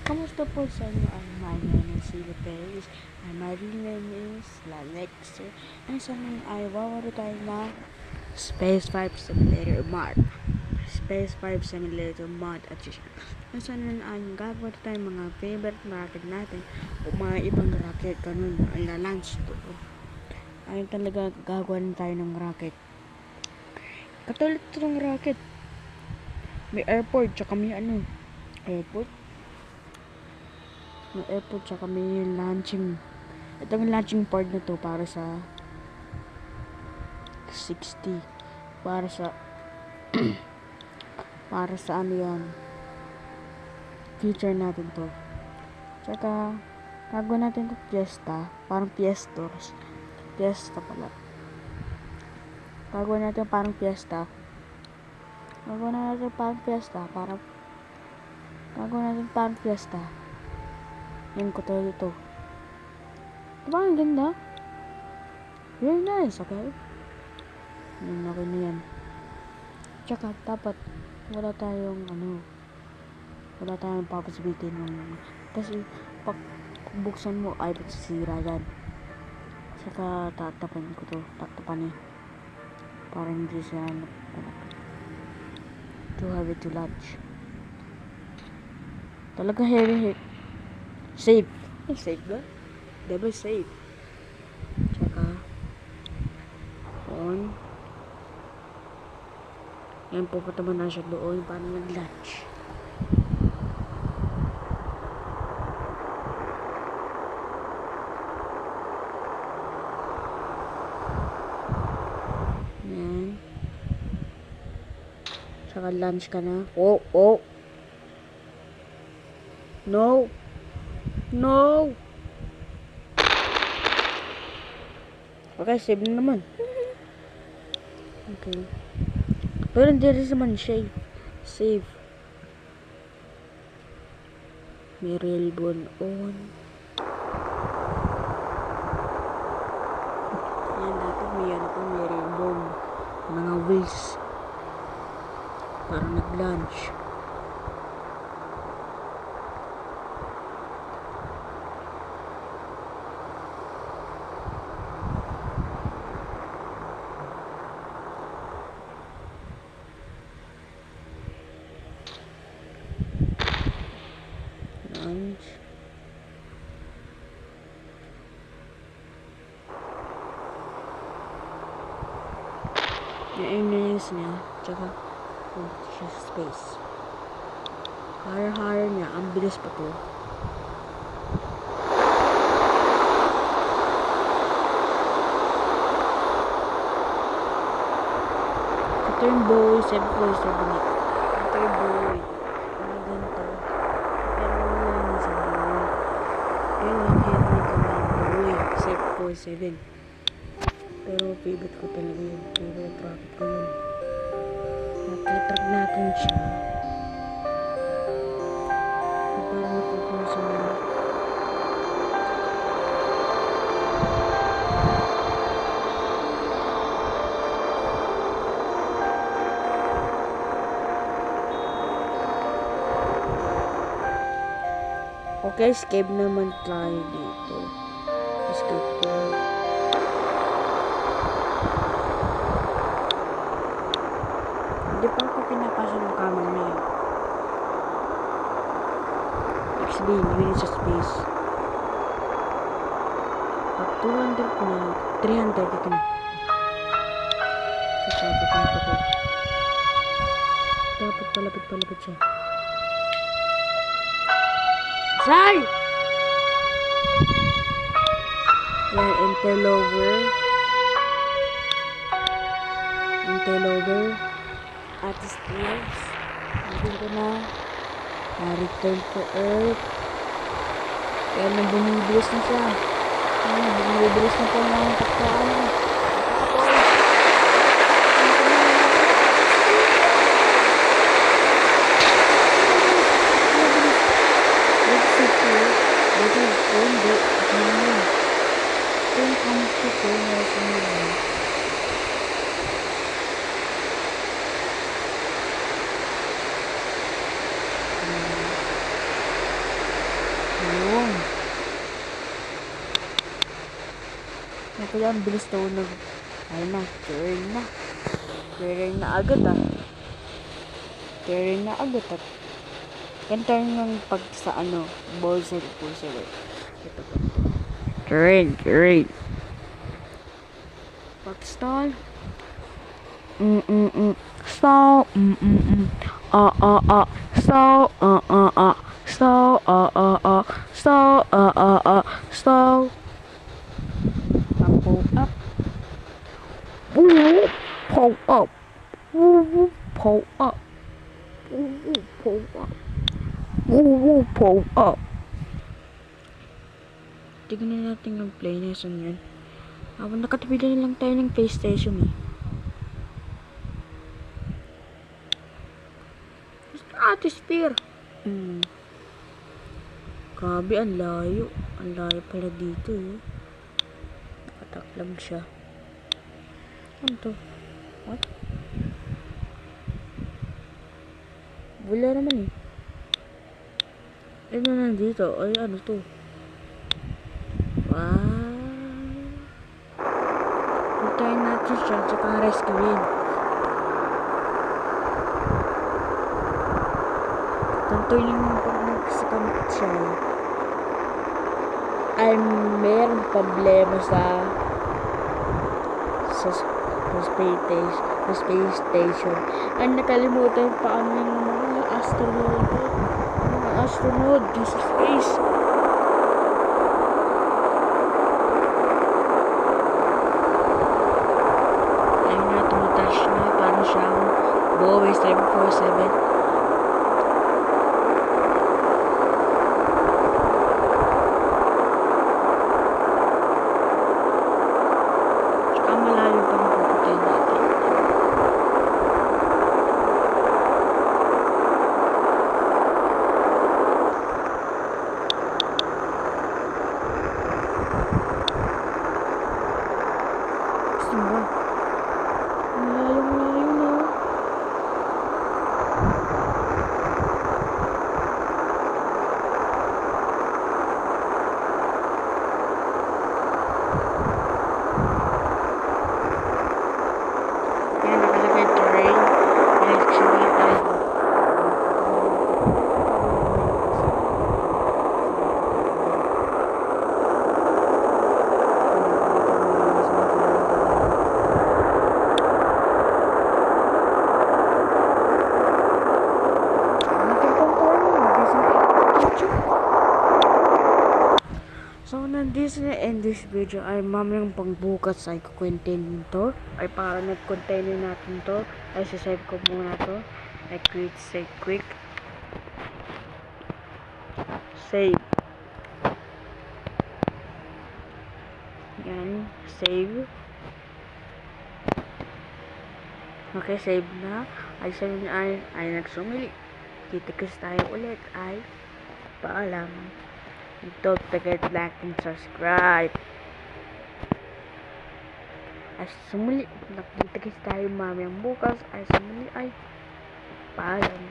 Kamusta po sa inyo? My name is Sila Perez and my real name is Lanexer. And sa ngayon ay wawaro tayo ng Space 5 Simulator Mod. Space 5 Simulator Mod at siya. And sa ngayon ay gagawa tayo mga favorite rocket natin o mga ibang rocket ganun ang launch to. Ayun talaga gagawa tayo ng rocket. Katulad ito ng rocket. May airport tsaka may airport tsaka may launching. Itong launching pad na to para sa 60 para sa para sa ano yan, future natin to. Tsaka gagawin natin to fiesta, parang fiesta pala. Gagawin natin parang fiesta Yan ko to dito. Diba ang ganda? Very nice, okay? Okay na yan. Tsaka dapat wala tayong papasibitin ng, kasi pag buksan mo ay pagsisira yan. Tsaka tatapanin para hindi siya too heavy to launch. Talaga heavy. Safe ba? Diba safe? Tsaka on. Yan, pupunta mo na siya doon para nag-launch. Yan. Tsaka launch ka na. Oh. No. Okay, save na naman. Okay. Pero hindi rin naman save. May railbone on. Yan, dapat may railbone. Mga wheels. Para nag-launch. Yung engines niya, tsaka siya space. Higher niya, ang bilis pa to. Ito yung Boeing 747. Ito yung Boeing. Ano ganito. Pero wala na sa Boeing. Ayun lang, kaya nagawang Boeing 747. Pero favorite ko talaga yun. Favorite rocket ko yun. Natitrag natin siya. Parang nakukuha sa mga. Okay, escape naman tayo dito. Escape to. Hindi pa ako pinapasa ng camera na yun. Actually, hindi sa space. Pag 200 na, 300 ito na. Sasabi ko na ito. Dapat palapit siya. Sal! Yan, interloper. At stairs. Nandito na. Return to Earth. Kaya nang bumibilis na siya. Bumibilis na po ng taktaan. Kaya ang bilis daw ay na, turn na. Turn na agad ah. Turn na agad ah. Ganito yung pag sa buzzer. Ito po. Turn. Pag stall. So, so, so, pull up. Pull up. Pull up. Pull up. Tignan natin yung play na yun. Nakatipid na lang tayo ng PlayStation eh. Ate Spear. Grabe, ang layo. Ang layo pala dito eh. Nakataklam siya. Ano to? What? Wala naman eh. Ano nandito? Ay, ano to? Wow. Puntayin natin siya tsaka rescuein. Tantoy naman pag nagsakamit siya ay mayroong problema sa space station. Ang nakalimutan pa ang mga astronaut sa space. Ayun na, tumatash na. Parang siyang Boeing 747. So, nandito na end this video ay mamayang pangbukas ay kukwintin to. Ay para nag-container natin to. Ay sasave ko muna to. Ay quick. Save. Yan. Save. Okay, save na. Ay sabi niya ay nagsumili. Kita-kits tayo ulit ay paalam. Don't forget to like and subscribe. Ay sumuli. Nakita-kits tayo mamayang bukas. Ay sumuli ay paalam.